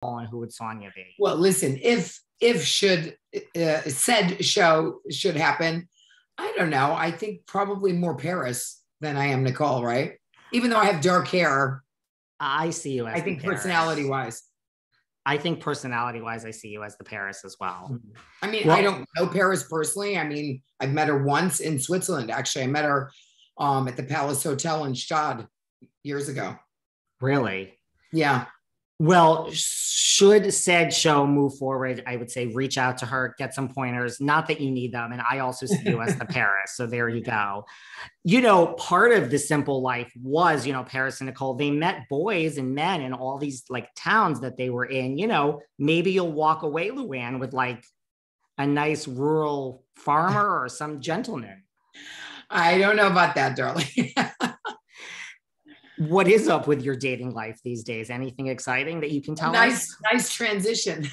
and who would Sonja be? Well, listen, if said show should happen, I don't know. I think probably more Paris than I am Nicole, right? Even though I have dark hair. I see you as I think personality-wise. I think personality-wise, I see you as the Paris as well. I mean, I don't know Paris personally. I mean, I've met her once in Switzerland, actually. I met her at the Palace Hotel in Stade years ago. Really? Yeah. Well, should said show move forward, I would say reach out to her, get some pointers. Not that you need them. And I also see you as the Paris. So there you go. You know, part of the simple life was, you know, Paris and Nicole, they met boys and men in all these like towns that they were in. You know, maybe you'll walk away, Luann, with like a nice rural farmer or some gentleman. I don't know about that, darling. What is up with your dating life these days? Anything exciting that you can tell us? Nice transition.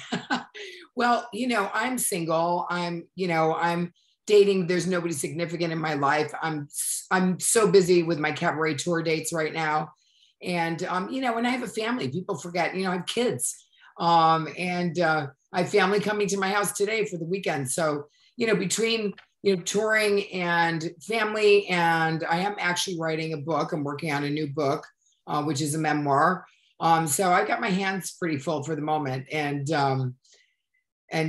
Well, you know, I'm single. I'm dating. There's nobody significant in my life. I'm so busy with my cabaret tour dates right now. And, you know, when I have a family, people forget, you know, I have kids. And I have family coming to my house today for the weekend. So, you know, between touring and family, and I am actually writing a book. I'm working on a new book, which is a memoir. So I got my hands pretty full for the moment. And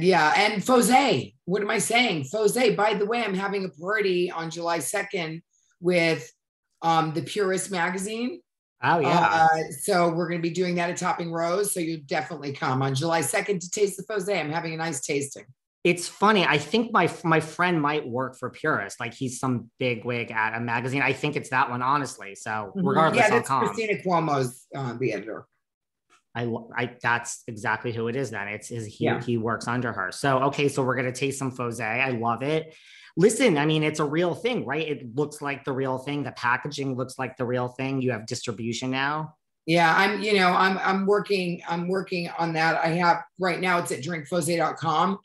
yeah, and Fose, what am I saying? Fose, by the way, I'm having a party on July 2nd with the Purist magazine. Oh, yeah. So we're going to be doing that at Topping Rose. So you definitely come on July 2nd to taste the Fose. I'm having a nice tasting. It's funny. I think my friend might work for Purist. Like he's some big wig at a magazine. I think it's that one, honestly. So regardless, I'll come. Christina Cuomo's the editor. That's exactly who it is. Then he works under her. So okay, so we're gonna taste some Fose. I love it. Listen, I mean, it's a real thing, right? It looks like the real thing. The packaging looks like the real thing. You have distribution now. Yeah, I'm working on that. I have right now. It's at drinkfose.com.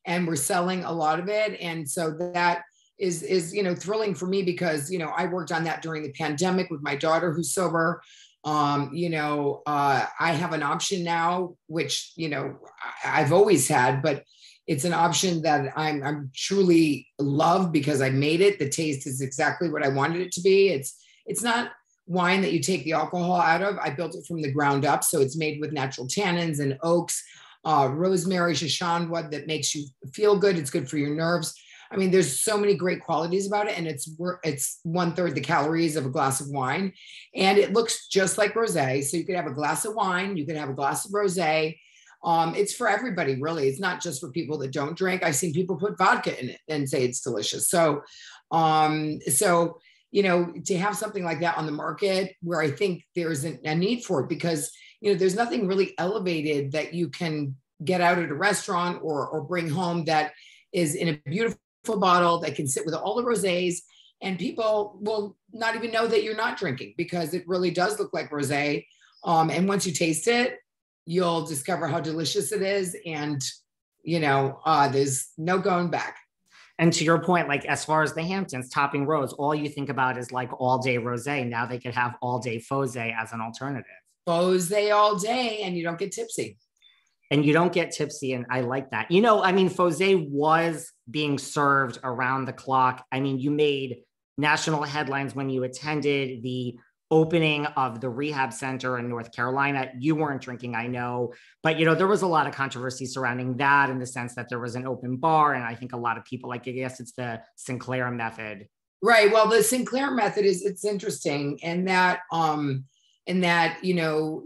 And we're selling a lot of it. And so that is, you know, thrilling for me because, you know, I worked on that during the pandemic with my daughter who's sober. You know, I have an option now, which, you know, I've always had, but it's an option that I'm truly love because I made it. The taste is exactly what I wanted it to be. It's not wine that you take the alcohol out of. I built it from the ground up. So it's made with natural tannins and oaks. Rosemary, Shashanwood that makes you feel good. It's good for your nerves. I mean, there's so many great qualities about it, and it's 1/3 the calories of a glass of wine, and it looks just like rosé. So you could have a glass of wine, you could have a glass of rosé. It's for everybody, really. It's not just for people that don't drink. I've seen people put vodka in it and say it's delicious. So, you know, to have something like that on the market, where I think there's a need for it because you know, there's nothing really elevated that you can get out at a restaurant or bring home that is in a beautiful bottle that can sit with all the rosés, and people will not even know that you're not drinking because it really does look like rosé. And once you taste it, you'll discover how delicious it is. And, you know, there's no going back. And to your point, like as far as the Hamptons, Topping Rose, all you think about is like all day rosé. Now they could have all day Fose as an alternative. Fose all day and you don't get tipsy. And you don't get tipsy. And I like that. You know, I mean, Fose was being served around the clock. I mean, you made national headlines when you attended the opening of the rehab center in North Carolina. You weren't drinking, I know, but you know, there was a lot of controversy surrounding that in the sense that there was an open bar. And I think a lot of people, like, I guess it's the Sinclair method. Right. Well, the Sinclair method it's interesting in that, you know,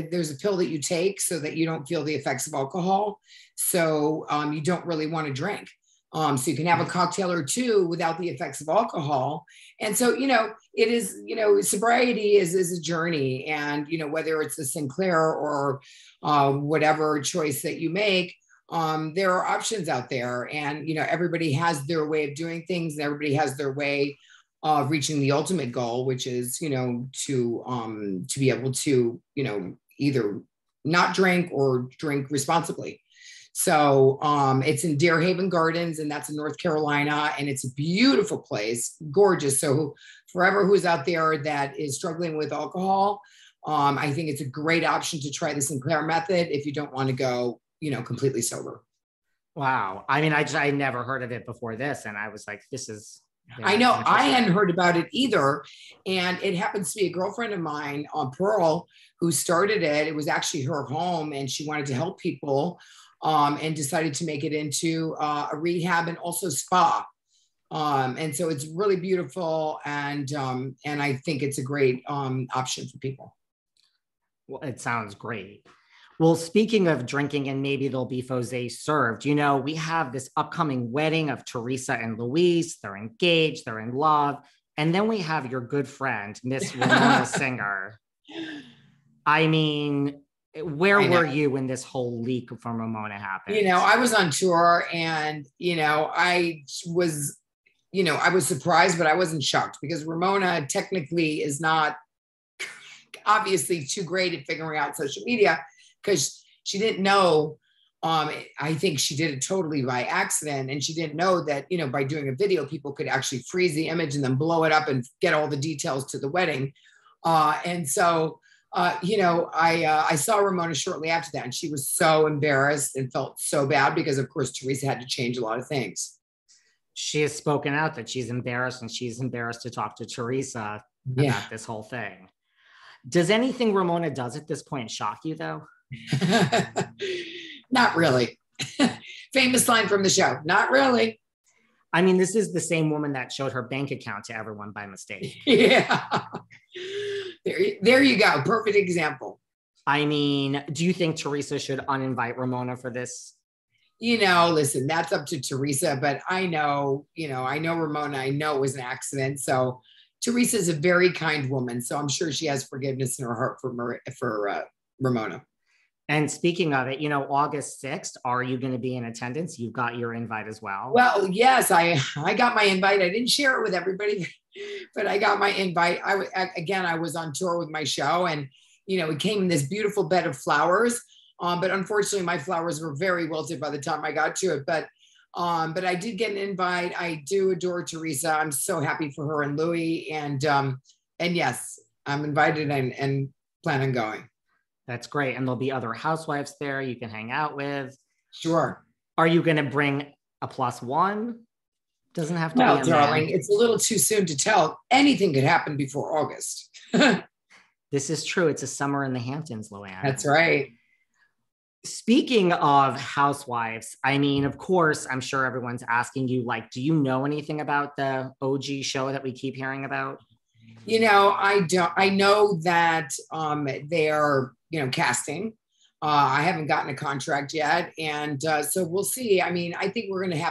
there's a pill that you take so that you don't feel the effects of alcohol. So you don't really want to drink. So you can have a cocktail or two without the effects of alcohol. And so, you know, it is, you know, sobriety is a journey. And, you know, whether it's the Sinclair or whatever choice that you make, there are options out there. And, you know, everybody has their way of doing things. And everybody has their way of reaching the ultimate goal, which is, you know, to be able to, you know, either not drink or drink responsibly. So it's in Deer Haven Gardens, and that's in North Carolina, and it's a beautiful place, gorgeous. So forever who's out there that is struggling with alcohol, I think it's a great option to try the Sinclair method if you don't want to go, completely sober. Wow. I mean, I never heard of it before this. And I was like, this is. I know I hadn't heard about it either. And it happens to be a girlfriend of mine on Pearl who started it. It was actually her home and she wanted to help people and decided to make it into a rehab and also spa. And so it's really beautiful. And I think it's a great option for people. Well, it sounds great. Well, speaking of drinking, and maybe there'll be Fose served, we have this upcoming wedding of Teresa and Luis. They're engaged, they're in love. And then we have your good friend, Miss Ramona Singer. I mean, where were you when this whole leak from Ramona happened? I was on tour and, I was surprised, but I wasn't shocked because Ramona technically is not obviously too great at figuring out social media because she didn't know. I think she did it totally by accident. And she didn't know that, by doing a video, people could actually freeze the image and then blow it up and get all the details to the wedding. And so, I saw Ramona shortly after that and she was so embarrassed and felt so bad because of course, Teresa had to change a lot of things. She has spoken out that she's embarrassed and she's embarrassed to talk to Teresa about this whole thing. Does anything Ramona does at this point shock you though? Not really. Famous line from the show. Not really. I mean, this is the same woman that showed her bank account to everyone by mistake. Yeah. There you go. Perfect example. I mean, do you think Teresa should uninvite Ramona for this? Listen, that's up to Teresa, but I know Ramona, I know it was an accident. So Teresa is a very kind woman. So I'm sure she has forgiveness in her heart for Ramona. And speaking of it, August 6th, are you going to be in attendance? You've got your invite as well. Well, yes, I got my invite. I didn't share it with everybody, but I got my invite. I was on tour with my show and, it came in this beautiful bed of flowers. But unfortunately, my flowers were very wilted by the time I got to it. But I did get an invite. I do adore Teresa. I'm so happy for her and Louis. And yes, I'm invited and plan on going. That's great. And there'll be other housewives there you can hang out with. Sure. Are you going to bring a +1? Doesn't have to be a darling. Man. It's a little too soon to tell. Anything could happen before August. This is true. It's a summer in the Hamptons, Luann. That's right. Speaking of housewives, I mean, of course, I'm sure everyone's asking you, do you know anything about the OG show that we keep hearing about? I don't. I know that they are, casting. I haven't gotten a contract yet. And so we'll see. I mean, I think we're going to have